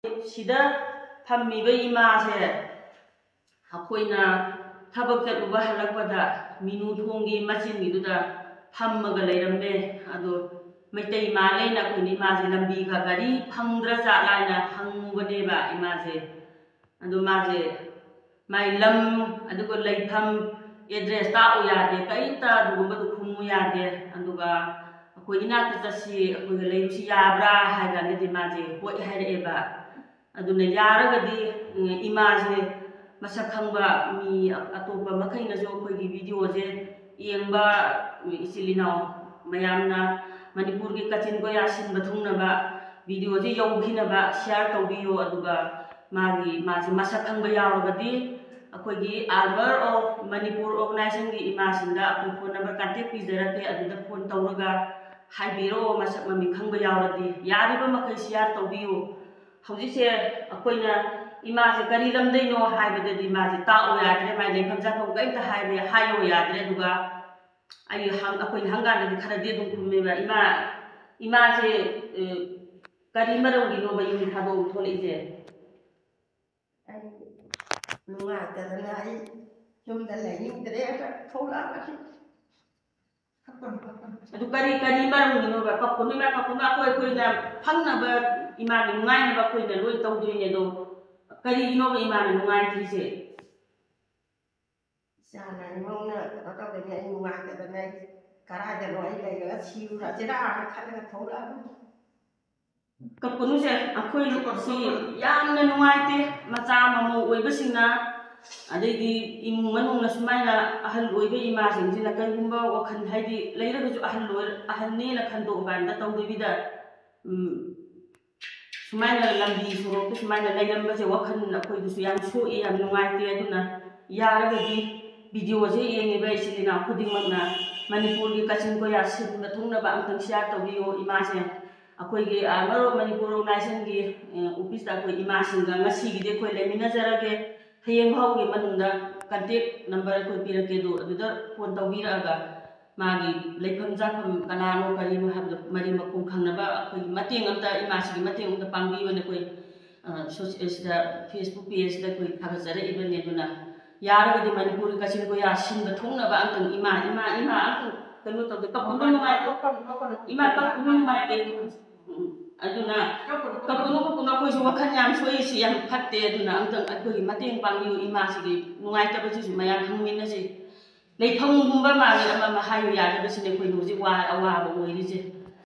Sida Pamiba Imase Hakoina Tabaka Uba Halakpada, Minu Tungi, Machin Miduda, Pamagalambe, Ado, Mete Malena Kunimaz Lambi Gari, Pandra Lina, Hangwadeva Imase, Adumaze, my lum, Adugo Lake Pam, Edres Taoyade, Kaita, Dugumba Kumuyade, Anduga, Akoina Tasi, Akulayabra, Hagani Dimaze, what had ever. Aduna yaragadi image masakangba mi atopa makaina jo koi video je yengba isilina mayamna Manipur ki kachin ko yasin bathungna ba video je yaughina ba share tawbiyo aduga magi masakangba yaragadi akoi gi Armor of Manipur organization gi image da akoi phone number contact pizarate aduda phone tawraga haibiro masak mami khangba yaradi yariba makai share tawbiyo Hojise, Akoina, Image, Karilam, they know hybrid image, Tao Yadre, my name comes up of Gata Highway, Hayo Yadre, Duga. I hung up in Hanga, the Karadid, Image, Karimaro, you know, by you have all told it. No, after the night, you the lady, the day, told us. Karimaru, you know, Kapuna, Kapuna, Panga. Imam ngai ba koi na loi tau dui ne do kari no ba imam ngai ti se sa na mong na ta ta de ngai ngai ta de ngai kara de loi le ga chiu ra je da kha ga thau la ka punu se akoi lu ko si yam na ngai te macha ma mo oi ba sing na adai di imung manung na sumai na ahal oi ba ima sing jina kai gumba wa khan hai di leira ga ju ahal ne la khan do ban da tau de bi da Sumana lambi suro sumana layam base wakan akoi du yang so e am nungai te aduna yara gadi video je yeng ba isilina khuding magna Manipur gi kachin ko ya sin na thungna ba amtang share tawbiyo imase akoi gi amaro Manipur organization gi office da koi imasin ga ngasi gi de koi lemina jarage hayeng hau gi manunda contact number koi pirake do aduda phone tawbira ga Magi Lekam Zakam Kanano Karima have the Marima Kunkanaba, Mating of the Imasi, Mating of the Pambi when the social Facebook page that we have a even Neduna. Yara with the Manipur Kasiko Yasin, the Tunaba and Ima, the note of the Kapunu, my Aduna Kapunu is Wakanyam, so easy and Pate Aduna, Uncle Mating Pambi Imasi, Nuaita, which is my young They come Mumba, Hayu Yada, the Sinekui, Awa,